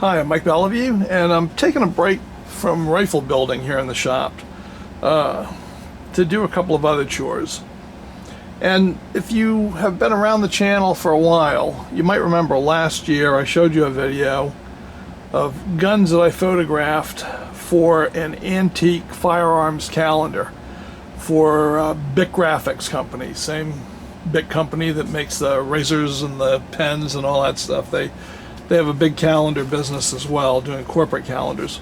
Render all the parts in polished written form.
Hi, I'm Mike Bellevue, and I'm taking a break from rifle building here in the shop to do a couple of other chores. And if you have been around the channel for a while, you might remember last year I showed you a video of guns that I photographed for an antique firearms calendar for Bic Graphics company, same Bic company that makes the razors and the pens and all that stuff. They have a big calendar business as well, doing corporate calendars.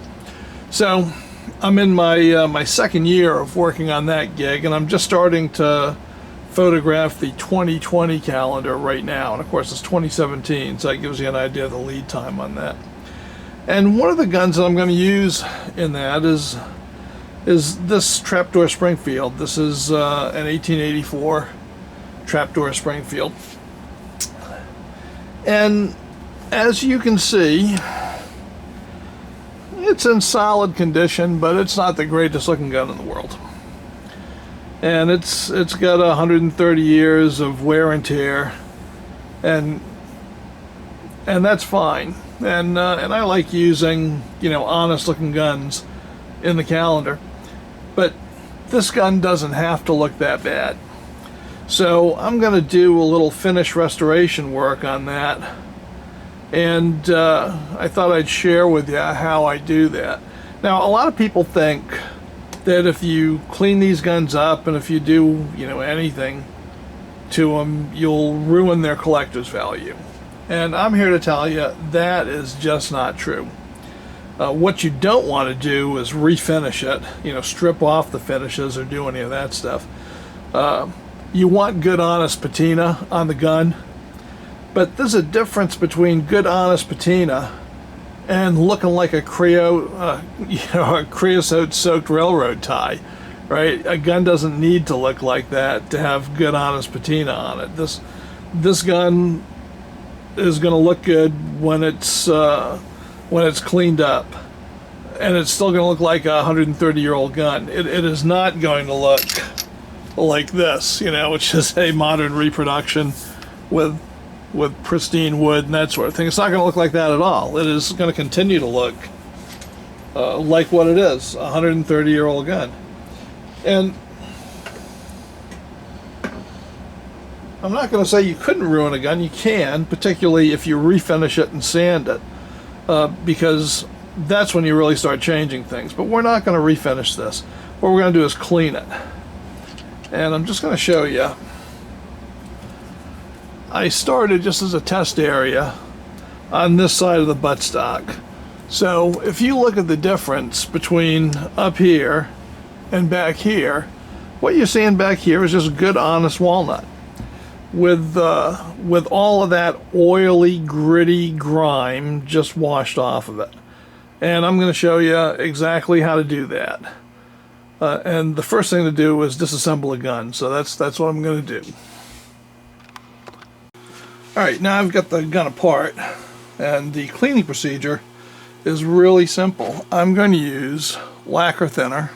So I'm in my second year of working on that gig, and I'm just starting to photograph the 2020 calendar right now. And of course it's 2017, so that gives you an idea of the lead time on that. And one of the guns that I'm going to use in that is this Trapdoor Springfield. This is an 1884 Trapdoor Springfield. And as you can see, it's in solid condition, but it's not the greatest looking gun in the world. And it's got 130 years of wear and tear, and that's fine. And I like using, honest looking guns in the calendar, but this gun doesn't have to look that bad. So I'm going to do a little finish restoration work on that. And I thought I'd share with you how I do that. Now, a lot of people think that if you clean these guns up and if you do, anything to them, you'll ruin their collector's value. And I'm here to tell you that is just not true. What you don't want to do is refinish it, strip off the finishes or do any of that stuff. You want good, honest patina on the gun. But there's a difference between good, honest patina and looking like a creosote-soaked railroad tie, right? A gun doesn't need to look like that to have good, honest patina on it. This gun is going to look good when it's cleaned up, and it's still going to look like a 130-year-old gun. It is not going to look like this, which is a modern reproduction with pristine wood and that sort of thing. It's not going to look like that at all. It is going to continue to look like what it is, a 130-year-old gun. And I'm not going to say you couldn't ruin a gun. You can, particularly if you refinish it and sand it, because that's when you really start changing things. But we're not going to refinish this. What we're going to do is clean it. And I'm just going to show you. I started just as a test area on this side of the buttstock. So if you look at the difference between up here and back here, what you're seeing back here is just good, honest walnut with all of that oily, gritty grime just washed off of it. And I'm going to show you exactly how to do that. And the first thing to do is disassemble a gun. So that's what I'm going to do. Alright, now I've got the gun apart, and the cleaning procedure is really simple. I'm going to use lacquer thinner,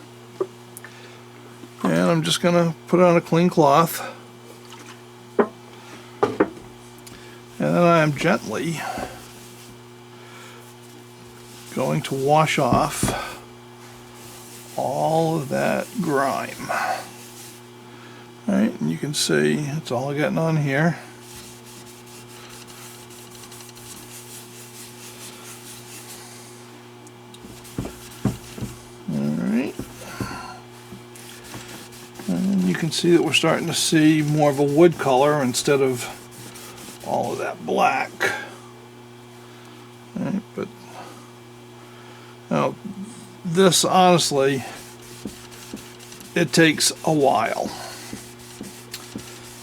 and I'm just going to put it on a clean cloth, and then I'm gently going to wash off all of that grime. Alright, and you can see it's all getting on here. You can see that we're starting to see more of a wood color instead of all of that black. Right, but now this, honestly, it takes a while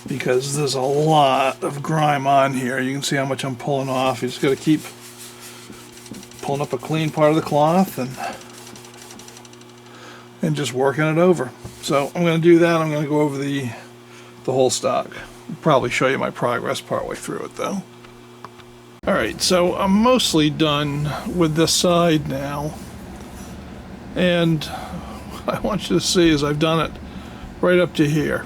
because there's a lot of grime on here. You can see how much I'm pulling off. You just got to keep pulling up a clean part of the cloth and just working it over. So I'm going to do that. I'm going to go over the whole stock. I'll probably show you my progress partway through it though. Alright, so I'm mostly done with this side now. And what I want you to see is I've done it right up to here.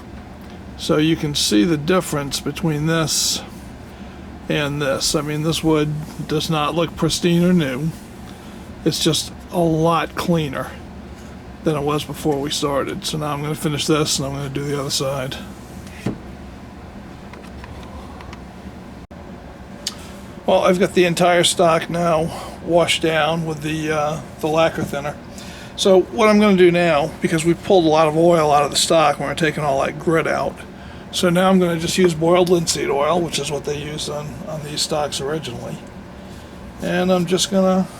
So you can see the difference between this and this. I mean, this wood does not look pristine or new. It's just a lot cleaner than it was before we started. So now I'm going to finish this and I'm going to do the other side. Well, I've got the entire stock now washed down with the lacquer thinner. So what I'm going to do now, because we pulled a lot of oil out of the stock when we're taking all that grit out, so now I'm going to just use boiled linseed oil, which is what they used on these stocks originally. And I'm just going to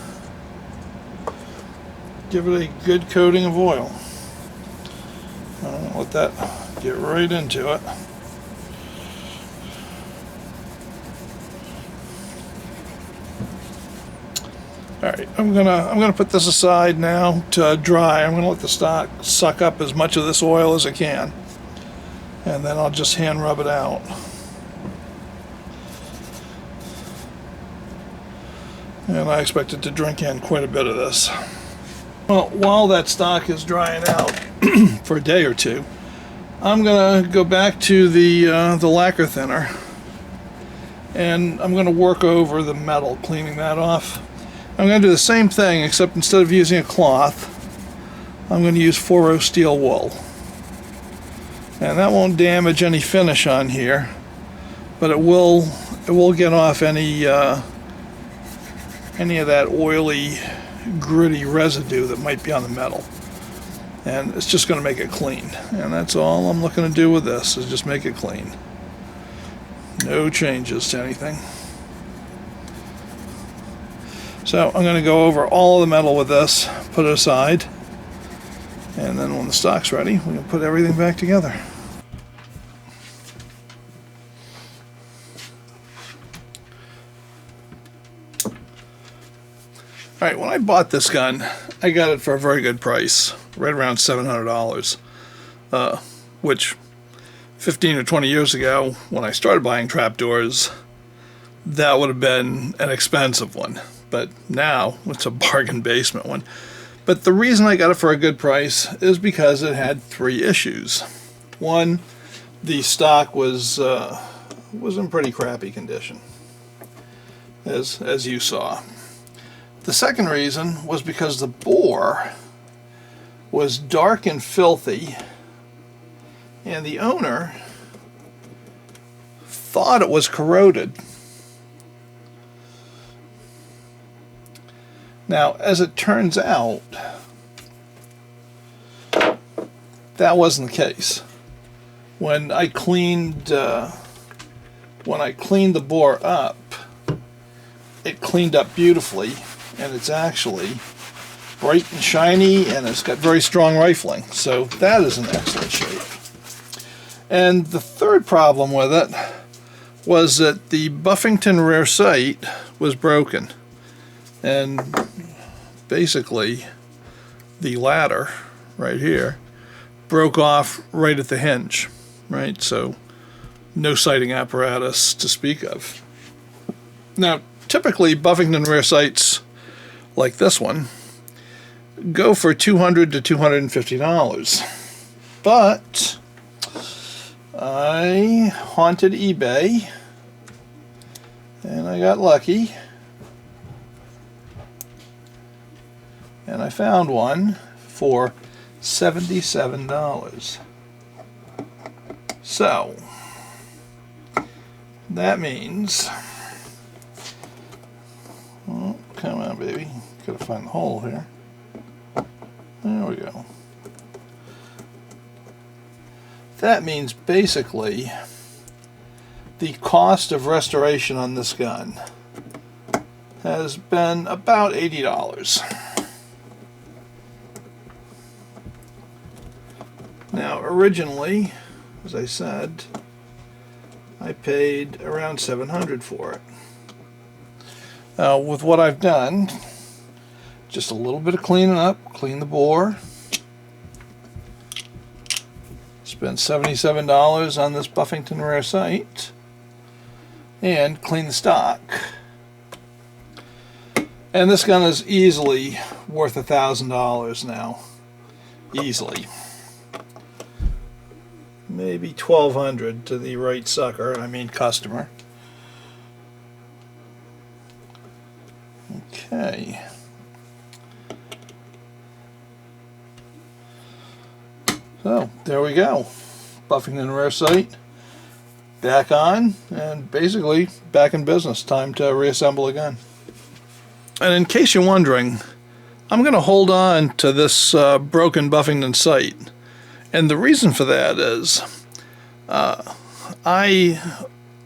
give it a good coating of oil. Let that get right into it. Alright, I'm gonna put this aside now to dry. I'm gonna let the stock suck up as much of this oil as it can, and then I'll just hand rub it out. And I expect it to drink in quite a bit of this. Well, while that stock is drying out for a day or two, I'm gonna go back to the lacquer thinner, and I'm gonna work over the metal, cleaning that off. I'm going to do the same thing, except instead of using a cloth, I'm going to use 4-0 steel wool. And that won't damage any finish on here, but it will get off any of that oily, gritty residue that might be on the metal. And it's just going to make it clean. And that's all I'm looking to do with this, is just make it clean. No changes to anything. So I'm going to go over all the metal with this, put it aside, and then when the stock's ready, we can put everything back together. Alright, when I bought this gun, I got it for a very good price, right around $700, which 15 or 20 years ago, when I started buying trapdoors, that would have been an expensive one. But now it's a bargain basement one. But the reason I got it for a good price is because it had 3 issues. One, the stock was in pretty crappy condition, as you saw. The second reason was because the bore was dark and filthy, and the owner thought it was corroded. Now, as it turns out, that wasn't the case. When I cleaned the bore up, it cleaned up beautifully, and it's actually bright and shiny, and it's got very strong rifling. So that is in excellent shape. And the third problem with it was that the Buffington rear sight was broken. And basically, the ladder right here broke off right at the hinge, right? So no sighting apparatus to speak of. Now, typically Buffington rear sights like this one go for $200 to $250. But I haunted eBay and I got lucky. And I found one for $77. So that means, oh, come on, baby, gotta find the hole here. There we go. That means basically the cost of restoration on this gun has been about $80. Now, originally, as I said, I paid around $700 for it. Now, with what I've done, just a little bit of cleaning up, clean the bore. Spent $77 on this Buffington rear sight, and clean the stock. And this gun is easily worth $1,000 now. Easily. Maybe $1,200 to the right sucker, I mean customer. Okay. So, there we go. Buffington rear sight back on, and basically back in business. Time to reassemble again. And in case you're wondering, I'm going to hold on to this broken Buffington sight. And the reason for that is I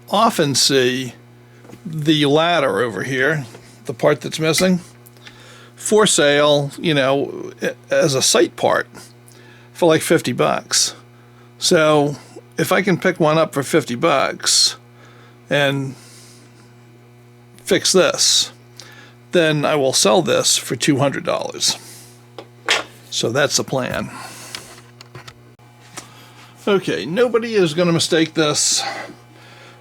often see the ladder over here, the part that's missing, for sale, you know, as a sight part for like 50 bucks. So if I can pick one up for 50 bucks and fix this, then I will sell this for $200. So that's the plan. Okay, nobody is going to mistake this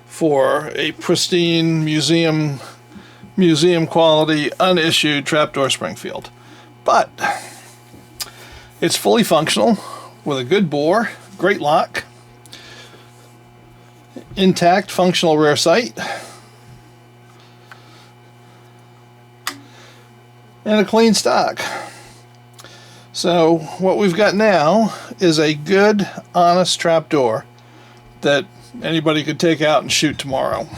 for a pristine museum quality unissued Trapdoor Springfield, but it's fully functional with a good bore, great lock, intact functional rear sight, and a clean stock. So what we've got now is a good, honest trapdoor that anybody could take out and shoot tomorrow.